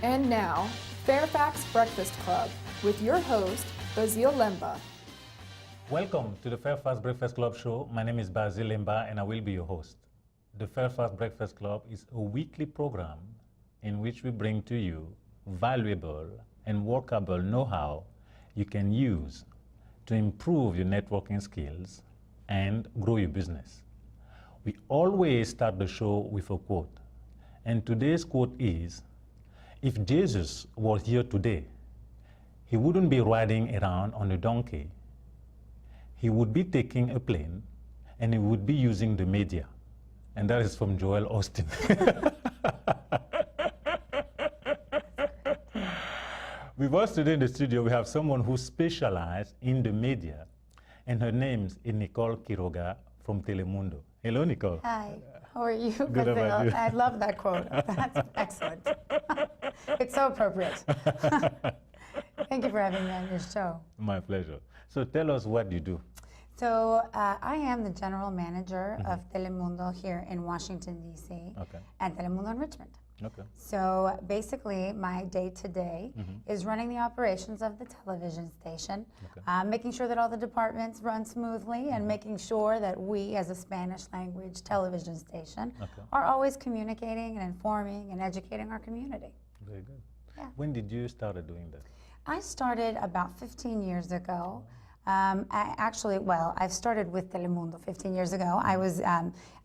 And now, Fairfax Breakfast Club with your host, Basil Lemba. Welcome to the Fairfax Breakfast Club show. My name is Basil Lemba and I will be your host. The Fairfax Breakfast Club is a weekly program in which we bring to you valuable and workable know-how you can use to improve your networking skills and grow your business. We always start the show with a quote. And today's quote is, if Jesus was here today, he wouldn't be riding around on a donkey. He would be taking a plane and he would be using the media. And that is from Joel Austin. With us today in the studio, we have someone who specializes in the media, and her name is Nicole Quiroga from Telemundo. Hello, Nicole. Hi, how are you? Good about you. I love that quote. That's excellent. It's so appropriate. Thank you for having me on your show. My pleasure. So tell us what you do. So I am the general manager of Telemundo here in Washington, D.C. Okay. and Telemundo in Richmond. Okay. So basically, my day-to-day is running the operations of the television station, making sure that all the departments run smoothly, and making sure that we, as a Spanish-language television station, are always communicating and informing and educating our community. Very good. Yeah. When did you start doing that? I started about 15 years ago. I've started with Telemundo 15 years ago. I was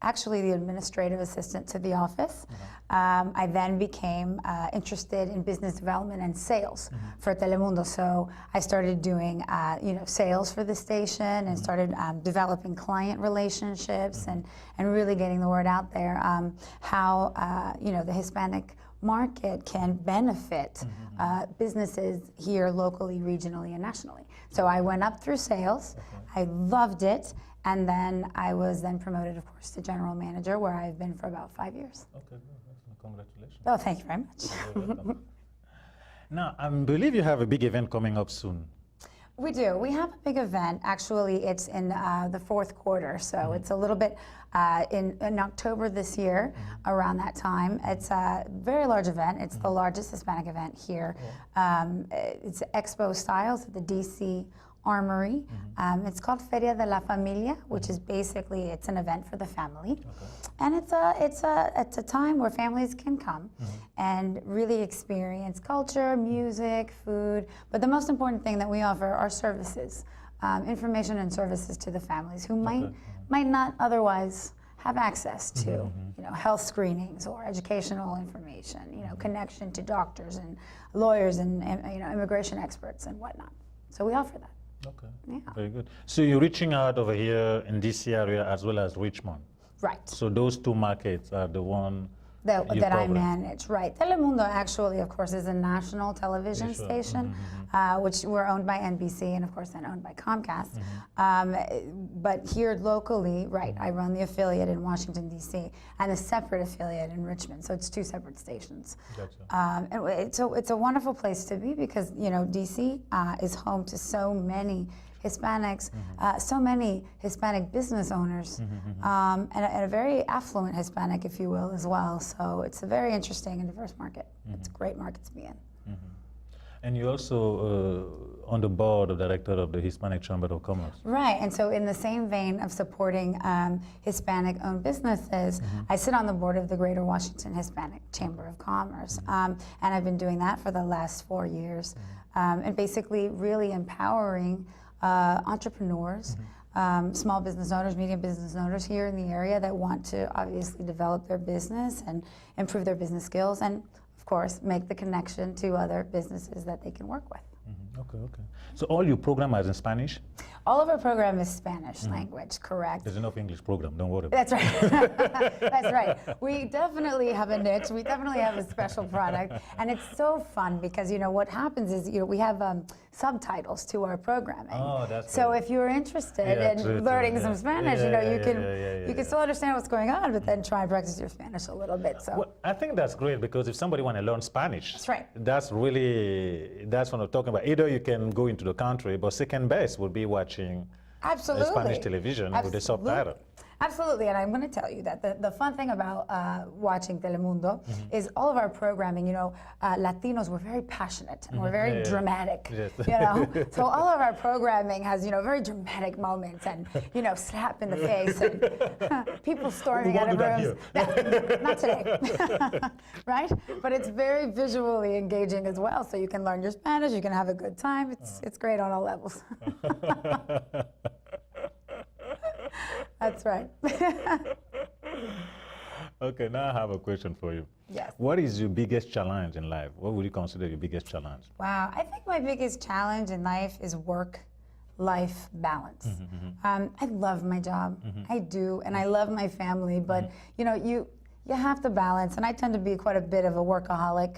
actually the administrative assistant to the office. I then became interested in business development and sales for Telemundo. So I started doing sales for the station and started developing client relationships and really getting the word out there how the Hispanic market can benefit businesses here locally, regionally, and nationally. So I went up through sales. I loved it. And then I was then promoted, of course, to general manager, where I've been for about 5 years. Okay, congratulations. Oh, thank you very much. Now, I believe you have a big event coming up soon. We do. We have a big event. Actually, it's in the fourth quarter, so it's a little bit in October this year, around that time. It's a very large event. It's the largest Hispanic event here. It's Expo Styles at the DC Armory. It's called Feria de la Familia, which is basically, it's an event for the family. And it's a time where families can come and really experience culture, music, food, but the most important thing that we offer are services, information and services to the families who might not otherwise have access to health screenings or educational information, connection to doctors and lawyers and immigration experts and whatnot. So we offer that. Okay, yeah. Very good. So you're reaching out over here in this area as well as Richmond. Right. So those two markets are the one that I manage, right. Telemundo actually, of course, is a national television station, which we're owned by NBC and, of course, then owned by Comcast. But here locally, right, I run the affiliate in Washington, D.C., and a separate affiliate in Richmond, so it's two separate stations. Gotcha. And it's a wonderful place to be because, D.C. Is home to so many Hispanics, so many Hispanic business owners, and a very affluent Hispanic, if you will, as well. So it's a very interesting and diverse market. It's a great market to be in. And you're also on the board of director of the Hispanic Chamber of Commerce. Right, and so in the same vein of supporting Hispanic-owned businesses, I sit on the board of the Greater Washington Hispanic Chamber of Commerce, and I've been doing that for the last 4 years, and basically really empowering entrepreneurs, small business owners, medium business owners here in the area that want to obviously develop their business and improve their business skills and, of course, make the connection to other businesses that they can work with. Okay. So all your program is in Spanish? All of our program is Spanish language, correct. There's enough English program, don't worry about it. That's right. That's right. We definitely have a niche. We definitely have a special product. And it's so fun because, what happens is, we have subtitles to our programming. Oh, that's so great. if you're interested in learning some Spanish, you can still understand what's going on, but then try and practice your Spanish a little bit. So well, I think that's great because if somebody want to learn Spanish, that's right. That's what I'm talking about. Either you can go into the country, but second best would be watching Absolutely. Spanish television with the subtitle. Absolutely, and I'm going to tell you that the fun thing about watching Telemundo is all of our programming, Latinos, we're very passionate and we're very dramatic, Yes. So all of our programming has, very dramatic moments and, slap in the face and people storming out of rooms. Yeah, not today, right? But it's very visually engaging as well, so you can learn your Spanish, you can have a good time. It's great on all levels. That's right. Okay, now I have a question for you. Yes. What is your biggest challenge in life? What would you consider your biggest challenge? Wow, I think my biggest challenge in life is work-life balance. I love my job, I do, and I love my family, but you have to balance, and I tend to be quite a bit of a workaholic.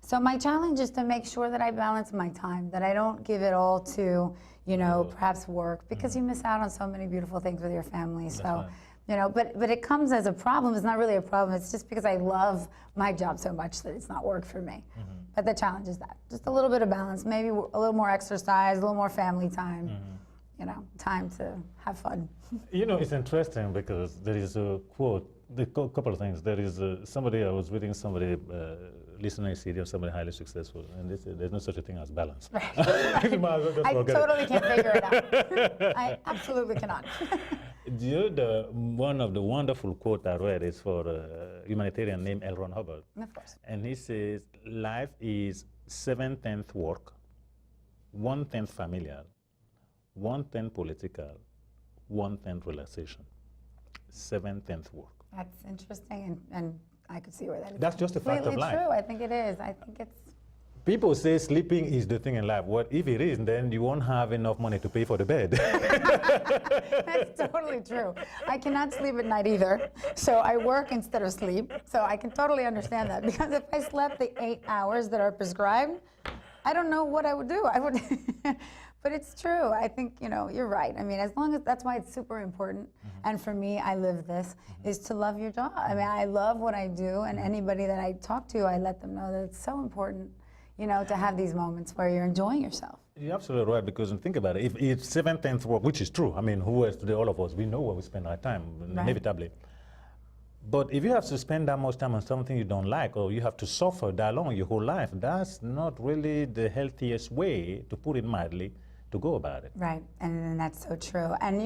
So my challenge is to make sure that I balance my time, that I don't give it all to, perhaps work, because you miss out on so many beautiful things with your family. So, but it comes as a problem. It's not really a problem. It's just because I love my job so much that it's not work for me. But the challenge is that, just a little bit of balance, maybe a little more exercise, a little more family time, time to have fun. It's interesting because there is a quote, a couple of things. There is somebody, I was reading somebody, listening CD of somebody highly successful, and they said there's no such a thing as balance. Right. I totally can't figure it out. I absolutely cannot. One of the wonderful quotes I read is for a humanitarian named L. Ron Hubbard. Of course. And he says, life is 7/10 work, 1/10 familial, 1/10 political, 1/10 relaxation. 7/10 work. That's interesting, and I could see where that is. That's just a fact of life. True. I think it is. I think it's. People say sleeping is the thing in life. What if it is? Then you won't have enough money to pay for the bed. That's totally true. I cannot sleep at night either, so I work instead of sleep. So I can totally understand that, because if I slept the 8 hours that are prescribed, I don't know what I would do. I would. But it's true. I think, you're right. I mean, as long as, that's why it's super important. And for me, I live this, is to love your job. I mean, I love what I do, and anybody that I talk to, I let them know that it's so important, to have these moments where you're enjoying yourself. You're absolutely right, because think about it. If it's 7/10 work, which is true, I mean, who else today, all of us, we know where we spend our time, inevitably. But if you have to spend that much time on something you don't like, or you have to suffer that long your whole life, that's not really the healthiest way, to put it mildly, to go about it. Right, and that's so true. And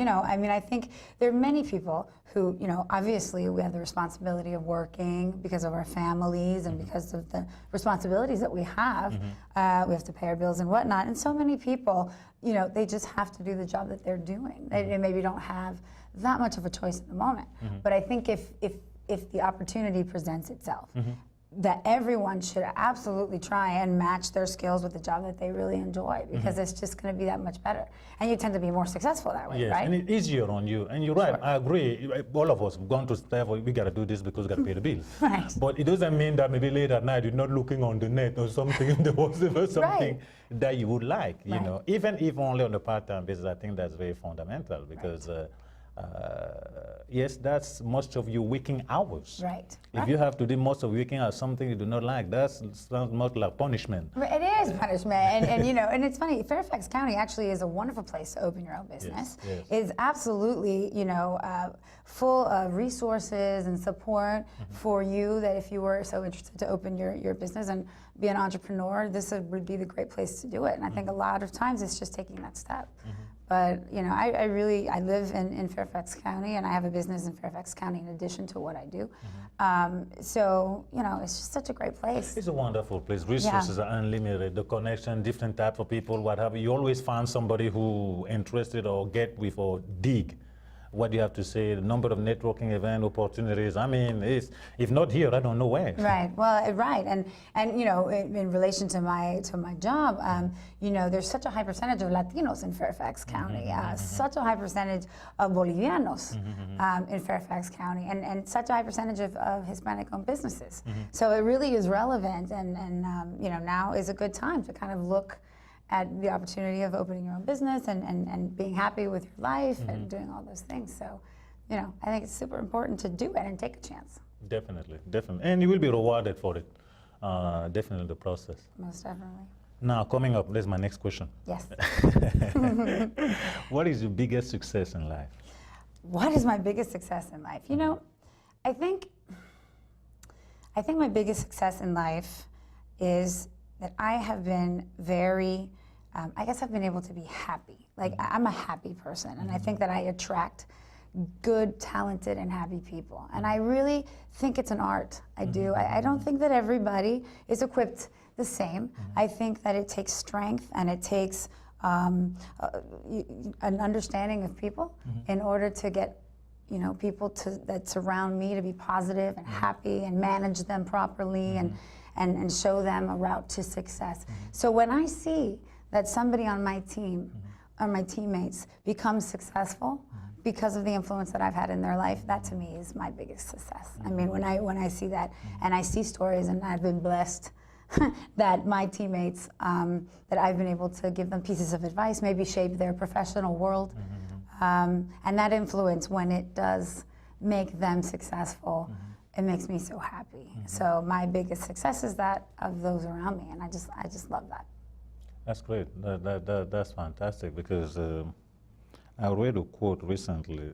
I think there are many people who, obviously we have the responsibility of working because of our families and because of the responsibilities that we have. We have to pay our bills and whatnot. And so many people, they just have to do the job that they're doing. They maybe don't have that much of a choice at the moment. But I think if the opportunity presents itself, that everyone should absolutely try and match their skills with the job that they really enjoy, because it's just going to be that much better. And you tend to be more successful that way, yes, right? And it's easier on you. And you're right, I agree. All of us have gone to staff, we got to do this because we got to pay the bill. Right. But it doesn't mean that maybe late at night you're not looking on the net or something, there was something that you would like, Even if only on a part-time basis. I think that's very fundamental, because yes, that's most of your waking hours. Right. If you have to do most of waking hours something you do not like, that sounds much like punishment. It is punishment, and it's funny. Fairfax County actually is a wonderful place to open your own business. Yes. It's absolutely, full of resources and support for you. That if you were so interested to open your business and be an entrepreneur, this would be the great place to do it. And I think a lot of times it's just taking that step. But I live in Fairfax County, and I have a business in Fairfax County in addition to what I do. So it's just such a great place. It's a wonderful place. Resources are unlimited. The connection, different types of people, what have you. You always find somebody who interested or get with or dig what you have to say, the number of networking event opportunities. I mean, if not here, I don't know where. Right. Well, right. And in relation to my job, there's such a high percentage of Latinos in Fairfax County, such a high percentage of Bolivianos in Fairfax County, and such a high percentage of Hispanic-owned businesses. So it really is relevant, and now is a good time to kind of look at the opportunity of opening your own business and being happy with your life and doing all those things. So, I think it's super important to do it and take a chance. Definitely. And you will be rewarded for it. Definitely the process. Most definitely. Now, coming up, that's my next question. Yes. What is your biggest success in life? What is my biggest success in life? You know, I think my biggest success in life is that I have been very, I guess I've been able to be happy. Like, I'm a happy person, and I think that I attract good, talented, and happy people. And I really think it's an art. I do. I don't think that everybody is equipped the same. I think that it takes strength and it takes an understanding of people in order to get, you know, people that surround me to be positive and happy and manage them properly and show them a route to success. So when I see that somebody on my team or my teammates becomes successful because of the influence that I've had in their life, that to me is my biggest success. I mean, when I see that, and I see stories, and I've been blessed that my teammates, that I've been able to give them pieces of advice, maybe shape their professional world. And that influence, when it does make them successful, it makes me so happy. So my biggest success is that of those around me, and I just love that. That's great. That's fantastic, because I read a quote recently.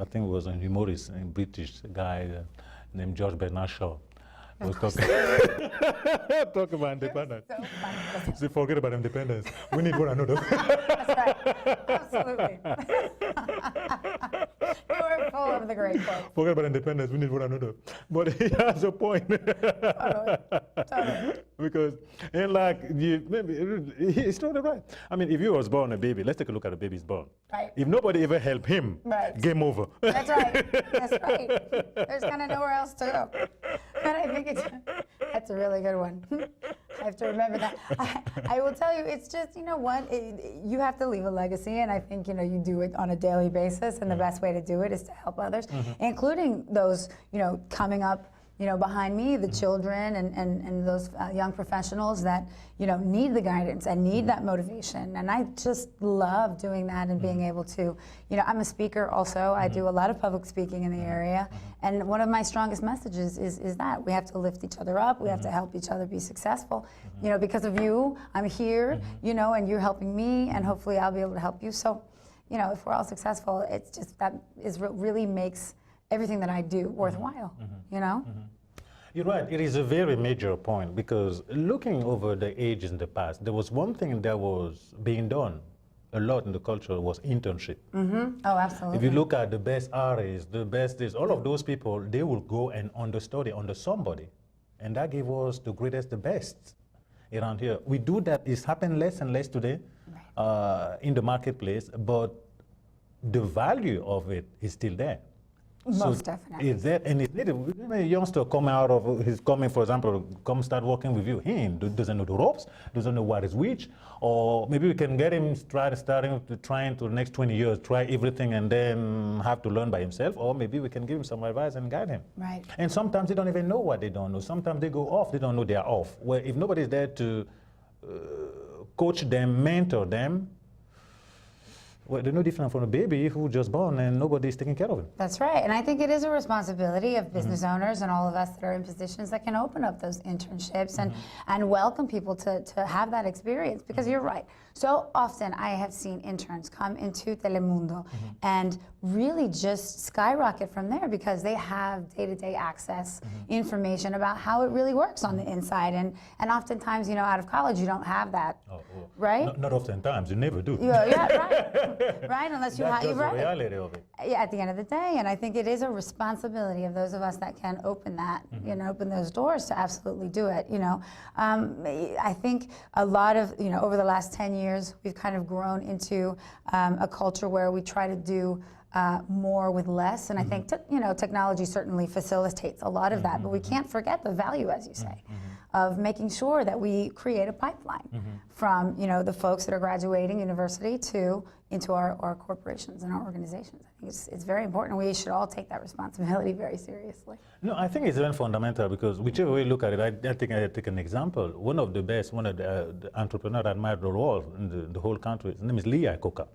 I think it was a humorist, a British guy named George Bernard Shaw. Was talking about independence. So funny. So forget about independence. We need one another. That's right. Absolutely. You are full of the great quotes. Forget about independence. We need one another. But he has a point. Totally. Because, and like, it's totally right. I mean, if you was born a baby, let's take a look at a baby's born. Right. If nobody ever helped him, game over. That's right. That's right. There's kind of nowhere else to go. And I think that's a really good one. I have to remember that. I will tell you, it's just, you know what, you have to leave a legacy, and I think, you know, you do it on a daily basis, and the best way to do it is to help others, including those, you know, coming up, you know, behind me, the children and those young professionals that, you know, need the guidance and need that motivation. And I just love doing that and being able to, you know, I'm a speaker also. I do a lot of public speaking in the area. And one of my strongest messages is that we have to lift each other up. We have to help each other be successful. You know, because of you, I'm here, you know, and you're helping me, and hopefully I'll be able to help you. So, you know, if we're all successful, it's just that is what really makes everything that I do worthwhile, you know? You're right. It is a very major point, because looking over the ages in the past, there was one thing that was being done a lot in the culture was internship. Oh, absolutely. If you look at the best artists, the best this, all of those people, they will go and understudy under somebody. And that gave us the greatest, the best around here. We do that. It's happened less and less today in the marketplace, but the value of it is still there. Most definitely. Is that, and it's needed. A youngster come out of his coming, for example, come start working with you. He doesn't know the ropes, doesn't know what is which, or maybe we can get him trying to the next 20 years, try everything and then have to learn by himself, or maybe we can give him some advice and guide him. Right. And sometimes they don't even know what they don't know. Sometimes they go off, they don't know they're off. Well, if nobody's there to coach them, mentor them, well, they're no different from a baby who just born and nobody's taking care of him. That's right. And I think it is a responsibility of business owners and all of us that are in positions that can open up those internships and welcome people to have that experience. Because you're right. So often I have seen interns come into Telemundo and really just skyrocket from there because they have day-to-day access information about how it really works on the inside. And oftentimes, you know, out of college, you don't have that, right? Not oftentimes, you never do. Yeah, right. Right, unless you have, That's right. the reality of it. Yeah, at the end of the day, and I think it is a responsibility of those of us that can open that, you know, open those doors to absolutely do it, you know. I think a lot of, you know, over the last 10 years, we've kind of grown into a culture where we try to do more with less, and I think, you know, technology certainly facilitates a lot of that, but we can't forget the value, as you say, of making sure that we create a pipeline from, you know, the folks that are graduating university into our corporations and our organizations. I think it's very important. We should all take that responsibility very seriously. No, I think it's very fundamental because whichever way you look at it, I think I take an example. One of the entrepreneurs I admire the world in the whole country, his name is Lee Iacocca.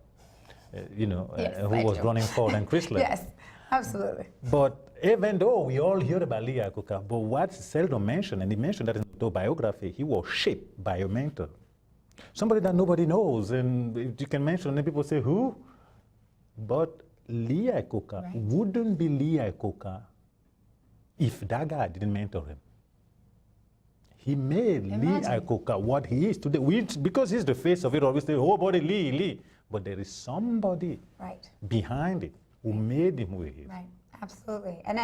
You know, Yes, who was running Ford and Chrysler. Yes. Absolutely. But even though we all hear about Lee Iacocca, but what's seldom mentioned, and he mentioned that in his autobiography, he was shaped by a mentor. Somebody that nobody knows, and you can mention, and people say, who? But Lee Iacocca wouldn't be Lee Iacocca if that guy didn't mentor him. He made Lee Iacocca what he is today. Because he's the face of it, always say, oh, buddy, Lee. But there is somebody behind it who made him who he is. Right, absolutely. And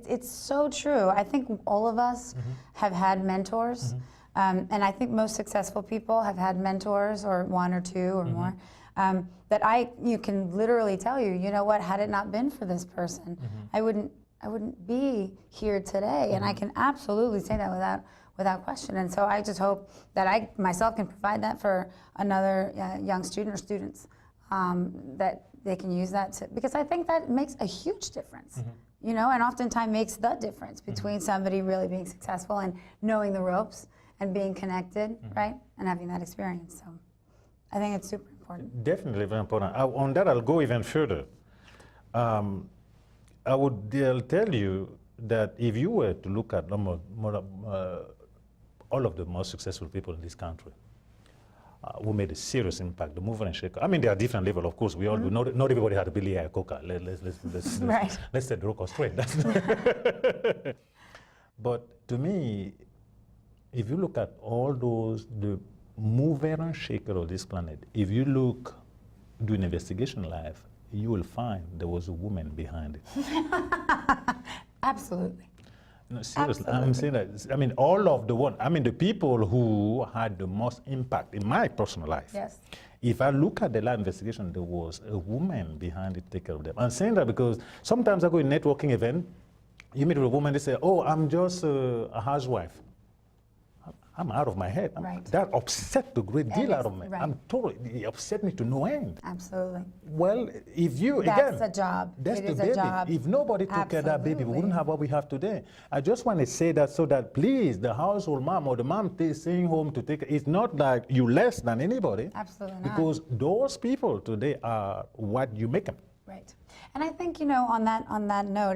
it's so true. I think all of us have had mentors. And I think most successful people have had mentors, or one or two or more, that you can literally tell you, you know what, had it not been for this person, I wouldn't be here today. And I can absolutely say that without question. And so I just hope that I myself can provide that for another young student or students, that they can use that because I think that makes a huge difference. You know, and oftentimes makes the difference between somebody really being successful and knowing the ropes and being connected, right, and having that experience. So I think it's super important. Definitely very important. On that, I'll go even further. I'll tell you that if you were to look at all of the most successful people in this country who made a serious impact, the mover and shaker. I mean, there are different levels, of course. We all do. Not everybody had to be Lee Iacocca. Let's set the record straight. But to me, if you look at all the mover and shaker of this planet, if you do an investigation live, you will find there was a woman behind it. Absolutely. No, seriously, Absolutely. I'm saying that. I mean, the people who had the most impact in my personal life. Yes. If I look at the live investigation, there was a woman behind it to take care of them. I'm saying that because sometimes I go to a networking event, you meet with a woman, they say, oh, I'm just a housewife. I'm out of my head. That upset the great deal out of me. It upset me to no end. Absolutely. Well, if you, that's the job. That's the baby. If nobody took care of that baby, we wouldn't have what we have today. I just want to say that so that please, the household mom or the mom staying home to take, it's not like you less than anybody. Absolutely not. Because those people today are what you make them. Right. And I think, you know, on that note,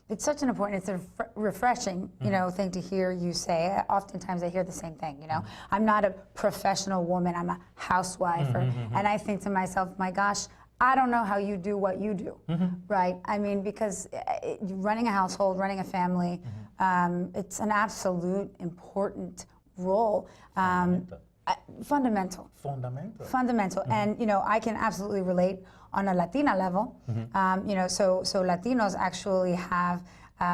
it's such an important, it's a refreshing, you know, thing to hear you say. Oftentimes I hear the same thing, you know. I'm not a professional woman, I'm a housewife. And I think to myself, my gosh, I don't know how you do what you do, right? I mean, because running a household, running a family, it's an absolute important role. Fundamental. And, you know, I can absolutely relate on a Latina level. You know, so Latinos actually have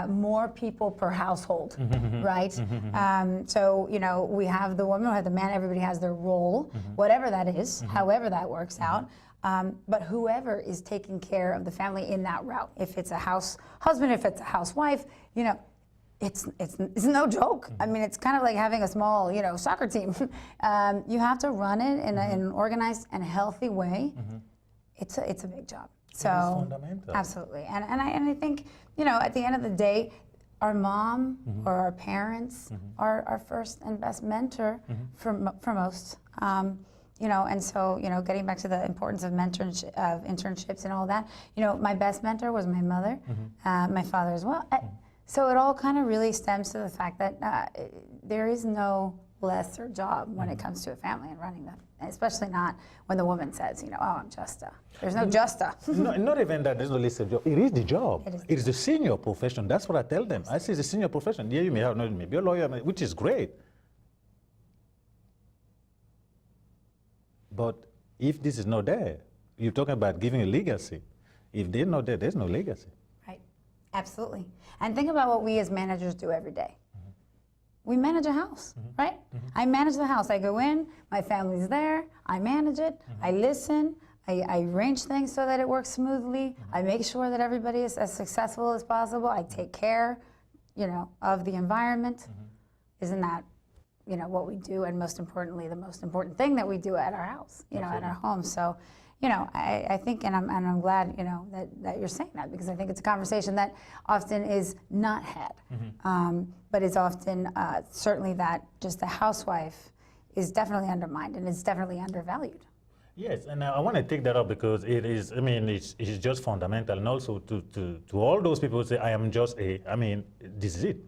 more people per household, right? So, you know, we have the woman, we have the man, everybody has their role, whatever that is, however that works out. But whoever is taking care of the family in that route, if it's a husband, if it's a housewife, you know, it's no joke. I mean, it's kind of like having a small, you know, soccer team. You have to run it in an organized and healthy way. It's a big job. So it is fundamental. Absolutely, and I think, you know, at the end of the day, our mom or our parents are our first and best mentor for most. You know, and so, you know, getting back to the importance of internships and all that, you know, my best mentor was my mother, my father as well. So it all kind of really stems to the fact that there is no lesser job when it comes to a family and running them, especially not when the woman says, you know, oh, I'm just a. There's no just a. Not even that there's no lesser job. It is the job. It is the senior profession. That's what I tell them. I say it's a senior profession. Yeah, you may have, no, maybe a lawyer, which is great. But if this is not there, you're talking about giving a legacy. If they're not there, there's no legacy. Right. Absolutely. And think about what we as managers do every day. We manage a house, right? I manage the house. I go in, my family's there, I manage it, I listen, I arrange things so that it works smoothly, I make sure that everybody is as successful as possible, I take care, you know, of the environment. Isn't that, you know, what we do, and most importantly, the most important thing that we do at our house, you know, at our home. So, you know, I think, and I'm glad, you know, that you're saying that, because I think it's a conversation that often is not had, but is often certainly that just the housewife is definitely undermined and is definitely undervalued. Yes, and I want to take that up because it is, I mean, it's just fundamental. And also to all those people who say, I am just I mean, this is it.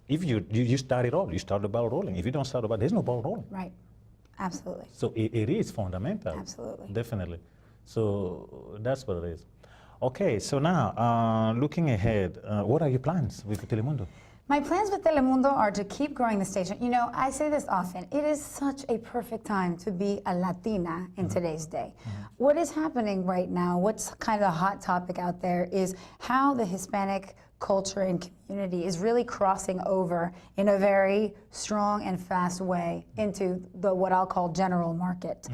If you start it all, you start the ball rolling. If you don't start the ball, there's no ball rolling. Right. Absolutely. So it is fundamental. Absolutely. Definitely. So that's what it is. Okay, so now, looking ahead, what are your plans with Telemundo? My plans with Telemundo are to keep growing the station. You know, I say this often, it is such a perfect time to be a Latina in today's day. What is happening right now, what's kind of a hot topic out there, is how the Hispanic culture and community is really crossing over in a very strong and fast way into the what I'll call general market.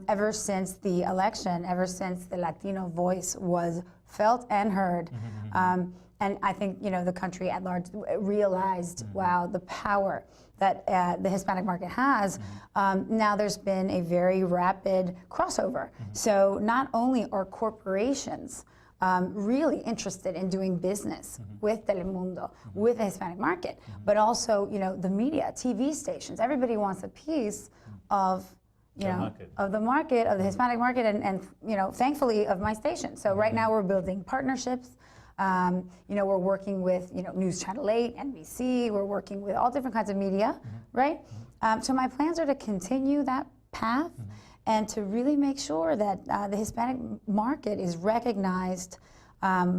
Ever since the election, ever since the Latino voice was felt and heard, and I think, you know, the country at large realized, wow, the power that the Hispanic market has. Now there's been a very rapid crossover. So not only are corporations really interested in doing business with Telemundo, with the Hispanic market, but also, you know, the media, TV stations, everybody wants a piece of, you know, of the market, of the Hispanic market, and you know, thankfully, of my station. So right now we're building partnerships. You know, we're working with, you know, News Channel 8, NBC, we're working with all different kinds of media, right? So my plans are to continue that path and to really make sure that the Hispanic market is recognized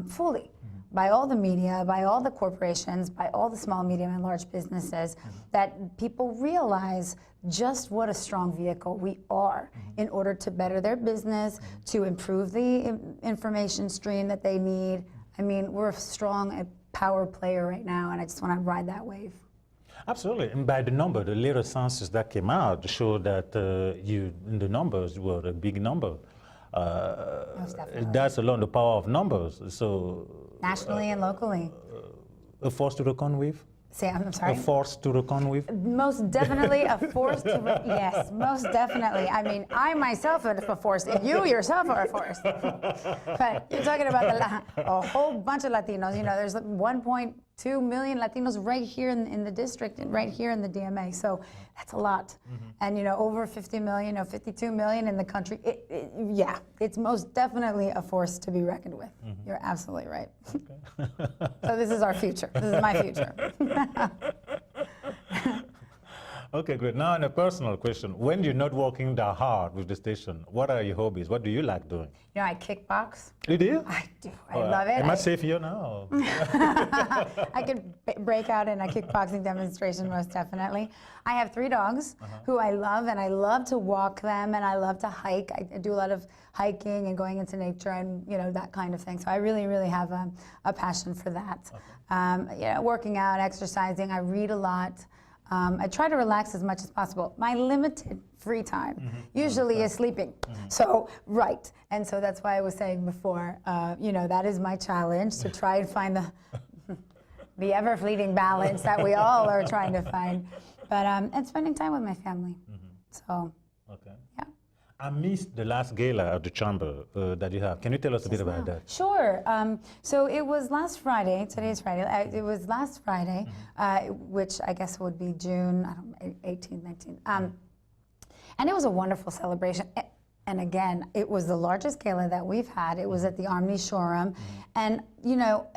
fully by all the media, by all the corporations, by all the small, medium, and large businesses, that people realize just what a strong vehicle we are in order to better their business, to improve the information stream that they need. I mean, we're a strong power player right now, and I just want to ride that wave. Absolutely, and by the number, the later census that came out showed that the numbers were a big number. That's alone the power of numbers. So nationally and locally. A force to reckon with? Say, I'm sorry? A force to reckon with? Most definitely a force to yes, most definitely. I mean, I myself am a force. You yourself are a force. But you're talking about a whole bunch of Latinos. You know, there's 1.2 million Latinos right here in the district and right here in the DMA. So that's a lot. And, you know, over 50 million or 52 million in the country. Yeah, it's most definitely a force to be reckoned with. You're absolutely right. Okay. So this is our future. This is my future. Okay, great. Now, on a personal question, when you're not working that hard with the station, what are your hobbies? What do you like doing? You know, I kickbox. You do? I do. I love it. Am I safe here now? I could break out in a kickboxing demonstration, most definitely. I have 3 dogs who I love, and I love to walk them, and I love to hike. I do a lot of hiking and going into nature and, you know, that kind of thing. So I really, really have a passion for that. Okay. You know, working out, exercising. I read a lot. I try to relax as much as possible. My limited free time usually is sleeping. So, right. And so that's why I was saying before, you know, that is my challenge, to try and find the ever-fleeting balance that we all are trying to find. But, and spending time with my family. So, okay. Yeah. I missed the last gala at the chamber that you have. Can you tell us a bit about that? Sure. So it was last Friday. Today is Friday. It was last Friday, which I guess would be June 18th, 19th. And it was a wonderful celebration. And again, it was the largest gala that we've had. It was at the Omni Showroom. And, you know,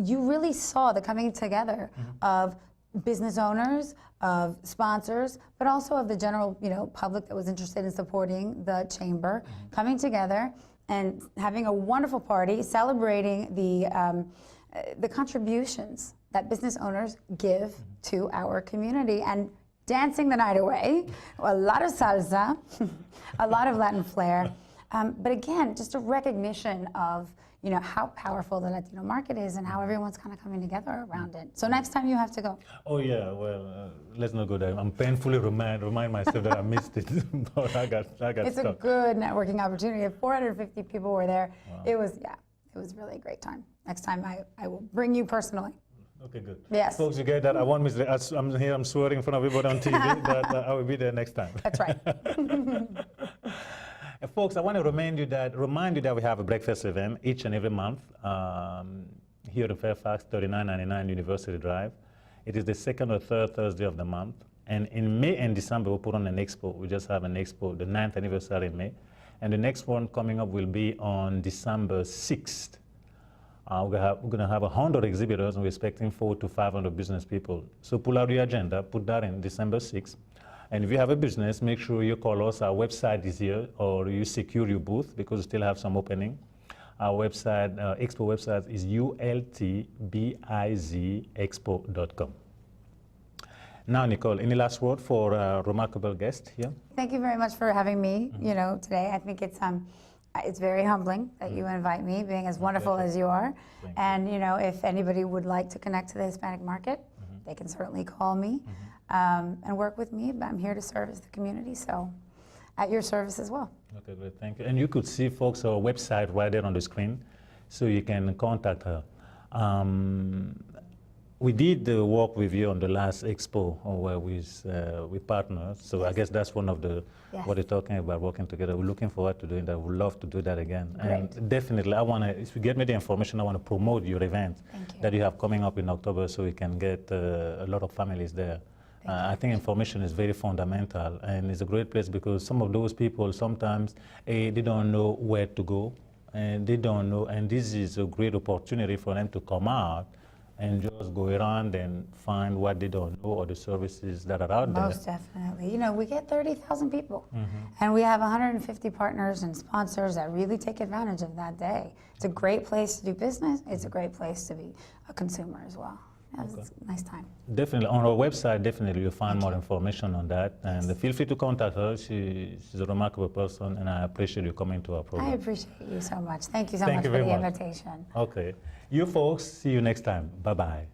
you really saw the coming together of business owners, of sponsors, but also of the general, you know, public that was interested in supporting the chamber, coming together and having a wonderful party, celebrating the contributions that business owners give to our community, and dancing the night away. A lot of salsa, a lot of Latin flair, but again, just a recognition of, you know, how powerful the Latino market is and how everyone's kind of coming together around it. So next time you have to go. Oh yeah, well, let's not go there. I'm painfully remind myself that I missed it, but I got It's stuck. a good networking opportunity. If 450 people were there, it was really a great time. Next time I will bring you personally. Okay, good. Yes. Folks, you get that? I won't miss it. I'm here, I'm swearing in front of everybody on TV, but I will be there next time. That's right. Folks, I want to remind you that we have a breakfast event each and every month here in Fairfax, 3999 University Drive. It is the second or third Thursday of the month, And in May and December, we'll put on an expo. We just have an expo, the 9th anniversary in May. And the next one coming up will be on December 6th. We're going to have 100 exhibitors, and we're expecting 400 to 500 business people. So pull out your agenda, put that in December 6th. And if you have a business, make sure you call us. Our website is here, or you secure your booth because we still have some opening. Our website, expo website is ultbizexpo.com. Now, Nicole, any last word for a remarkable guest here? Thank you very much for having me, today. I think it's very humbling that you invite me, being as wonderful as you are. And, if anybody would like to connect to the Hispanic market, they can certainly call me and work with me. But I'm here to service the community, so at your service as well. Okay, great, thank you. And you could see, folks, our website right there on the screen, so you can contact her. We did work with you on the last expo where we partnered, so yes. I guess that's one of the, yes. What you're talking about, working together. We're looking forward to doing that. We'd love to do that again. Great. And definitely, if you get me the information, I want to promote your event that you have coming up in October so we can get a lot of families there. I think information is very fundamental, and it's a great place because some of those people sometimes they don't know where to go, and they don't know, and this is a great opportunity for them to come out and just go around and find what they don't know or the services that are out there. Most definitely. We get 30,000 people, and we have 150 partners and sponsors that really take advantage of that day. It's a great place to do business. It's a great place to be a consumer as well. It's a nice time. Definitely. On our website, definitely you'll find more information on that. And feel free to contact her. She's a remarkable person, and I appreciate you coming to our program. I appreciate you so much. Thank you so much for the invitation. Okay. You folks, see you next time. Bye-bye.